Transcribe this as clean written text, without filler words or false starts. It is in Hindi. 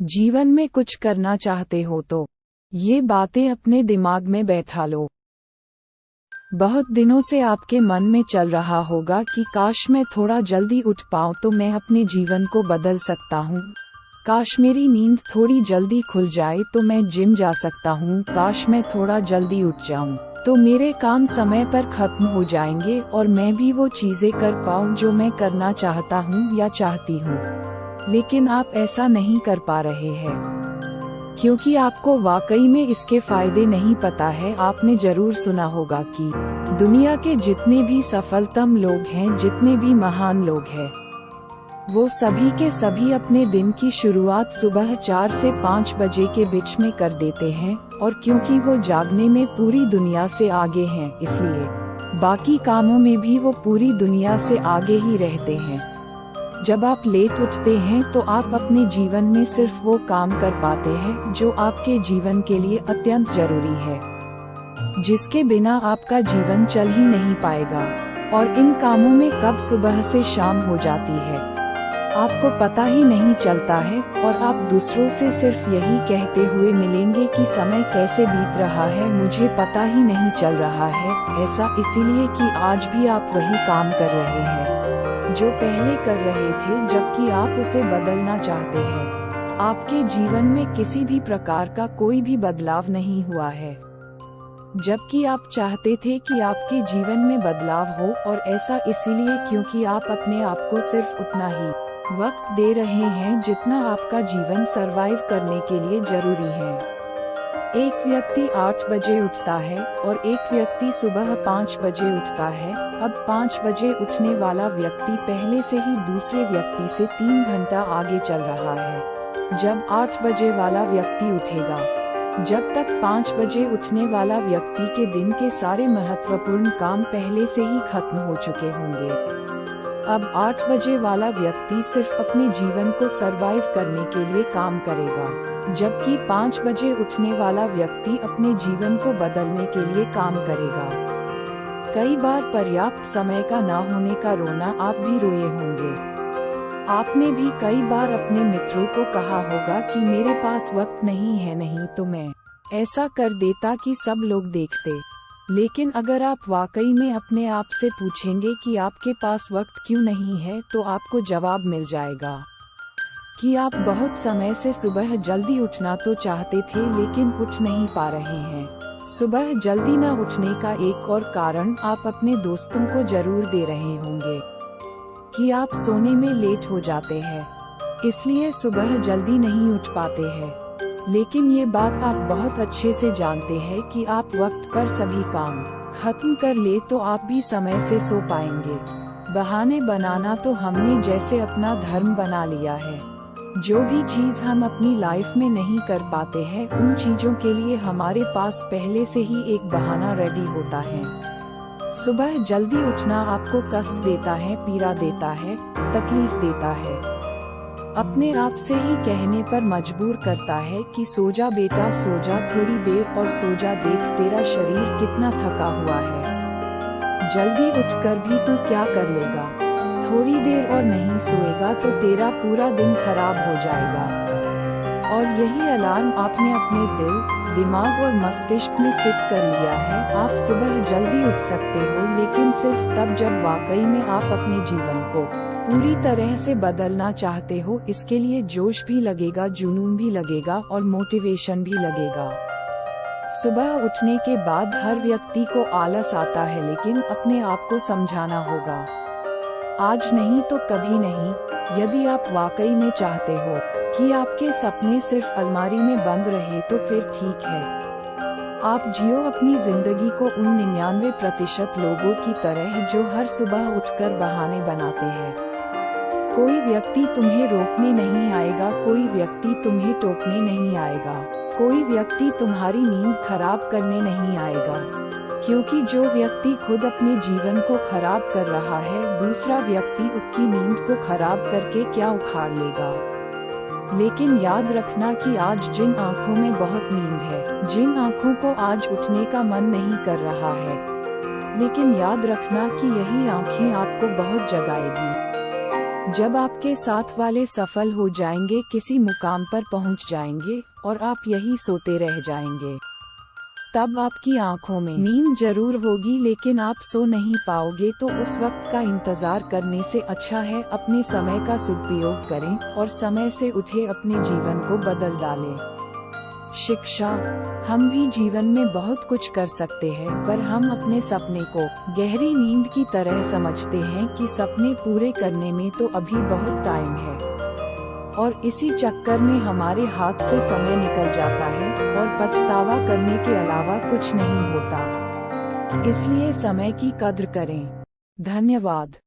जीवन में कुछ करना चाहते हो तो ये बातें अपने दिमाग में बैठा लो। बहुत दिनों से आपके मन में चल रहा होगा कि काश मैं थोड़ा जल्दी उठ पाऊँ तो मैं अपने जीवन को बदल सकता हूँ। काश मेरी नींद थोड़ी जल्दी खुल जाए तो मैं जिम जा सकता हूँ। काश मैं थोड़ा जल्दी उठ जाऊँ तो मेरे काम समय पर खत्म हो जाएंगे और मैं भी वो चीजें कर पाऊँ जो मैं करना चाहता हूँ या चाहती हूँ। लेकिन आप ऐसा नहीं कर पा रहे हैं क्योंकि आपको वाकई में इसके फायदे नहीं पता है। आपने जरूर सुना होगा कि दुनिया के जितने भी सफलतम लोग हैं, जितने भी महान लोग हैं, वो सभी के सभी अपने दिन की शुरुआत सुबह 4 से 5 बजे के बीच में कर देते हैं। और क्योंकि वो जागने में पूरी दुनिया से आगे हैं, इसलिए बाकी कामों में भी वो पूरी दुनिया से आगे ही रहते हैं। जब आप लेट उठते हैं तो आप अपने जीवन में सिर्फ वो काम कर पाते हैं जो आपके जीवन के लिए अत्यंत जरूरी है, जिसके बिना आपका जीवन चल ही नहीं पाएगा। और इन कामों में कब सुबह से शाम हो जाती है आपको पता ही नहीं चलता है। और आप दूसरों से सिर्फ यही कहते हुए मिलेंगे कि समय कैसे बीत रहा है, मुझे पता ही नहीं चल रहा है। ऐसा इसीलिए कि आज भी आप वही काम कर रहे हैं जो पहले कर रहे थे, जबकि आप उसे बदलना चाहते हैं। आपके जीवन में किसी भी प्रकार का कोई भी बदलाव नहीं हुआ है, जबकि आप चाहते थे कि आपके जीवन में बदलाव हो। और ऐसा इसीलिए क्योंकि आप अपने आप को सिर्फ उतना ही वक्त दे रहे हैं जितना आपका जीवन सरवाइव करने के लिए जरूरी है। एक व्यक्ति 8 बजे उठता है और एक व्यक्ति सुबह 5 बजे उठता है। अब 5 बजे उठने वाला व्यक्ति पहले से ही दूसरे व्यक्ति से 3 घंटा आगे चल रहा है। जब 8 बजे वाला व्यक्ति उठेगा, जब तक 5 बजे उठने वाला व्यक्ति के दिन के सारे महत्वपूर्ण काम पहले से ही खत्म हो चुके होंगे। अब 8 बजे वाला व्यक्ति सिर्फ अपने जीवन को सरवाइव करने के लिए काम करेगा, जबकि 5 बजे उठने वाला व्यक्ति अपने जीवन को बदलने के लिए काम करेगा। कई बार पर्याप्त समय का ना होने का रोना आप भी रोए होंगे। आपने भी कई बार अपने मित्रों को कहा होगा कि मेरे पास वक्त नहीं है, नहीं तो मैं ऐसा कर देता कि सब लोग देखते। लेकिन अगर आप वाकई में अपने आप से पूछेंगे कि आपके पास वक्त क्यों नहीं है, तो आपको जवाब मिल जाएगा कि आप बहुत समय से सुबह जल्दी उठना तो चाहते थे लेकिन उठ नहीं पा रहे हैं। सुबह जल्दी न उठने का एक और कारण आप अपने दोस्तों को जरूर दे रहे होंगे कि आप सोने में लेट हो जाते हैं, इसलिए सुबह जल्दी नहीं उठ पाते हैं। लेकिन ये बात आप बहुत अच्छे से जानते हैं कि आप वक्त पर सभी काम खत्म कर ले तो आप भी समय से सो पाएंगे। बहाने बनाना तो हमने जैसे अपना धर्म बना लिया है। जो भी चीज हम अपनी लाइफ में नहीं कर पाते हैं, उन चीजों के लिए हमारे पास पहले से ही एक बहाना रेडी होता है। सुबह जल्दी उठना आपको कष्ट देता है, पीड़ा देता है, तकलीफ देता है, अपने आप से ही कहने पर मजबूर करता है कि सो जा बेटा, सो जा थोड़ी देर और सो जा, देख तेरा शरीर कितना थका हुआ है। जल्दी उठकर भी तू क्या कर लेगा, थोड़ी देर और नहीं सोएगा तो तेरा पूरा दिन खराब हो जाएगा। और यही अलार्म आपने अपने दिल, दिमाग और मस्तिष्क में फिट कर लिया है। आप सुबह जल्दी उठ सकते हो, लेकिन सिर्फ तब जब वाकई में आप अपने जीवन को पूरी तरह से बदलना चाहते हो। इसके लिए जोश भी लगेगा, जुनून भी लगेगा और मोटिवेशन भी लगेगा। सुबह उठने के बाद हर व्यक्ति को आलस आता है, लेकिन अपने आप को समझाना होगा, आज नहीं तो कभी नहीं। यदि आप वाकई में चाहते हो कि आपके सपने सिर्फ अलमारी में बंद रहे तो फिर ठीक है, आप जियो अपनी जिंदगी को उन 99% लोगों की तरह जो हर सुबह उठकर बहाने बनाते हैं। कोई व्यक्ति तुम्हें रोकने नहीं आएगा, कोई व्यक्ति तुम्हें टोकने नहीं आएगा, कोई व्यक्ति तुम्हारी नींद खराब करने नहीं आएगा, क्योंकि जो व्यक्ति खुद अपने जीवन को खराब कर रहा है, दूसरा व्यक्ति उसकी नींद को खराब करके क्या उखाड़ लेगा। लेकिन याद रखना कि आज जिन आँखों में बहुत नींद है, जिन आँखों को आज उठने का मन नहीं कर रहा है, लेकिन याद रखना कि यही आँखें आपको बहुत जगाएगी। जब आपके साथ वाले सफल हो जाएंगे, किसी मुकाम पर पहुंच जाएंगे और आप यही सोते रह जाएंगे, तब आपकी आंखों में नींद जरूर होगी लेकिन आप सो नहीं पाओगे। तो उस वक्त का इंतजार करने से अच्छा है अपने समय का सदुपयोग करें और समय से उठे अपने जीवन को बदल डालें। शिक्षा। हम भी जीवन में बहुत कुछ कर सकते हैं, पर हम अपने सपने को गहरी नींद की तरह समझते हैं कि सपने पूरे करने में तो अभी बहुत टाइम है, और इसी चक्कर में हमारे हाथ से समय निकल जाता है और पछतावा करने के अलावा कुछ नहीं होता। इसलिए समय की कद्र करें। धन्यवाद।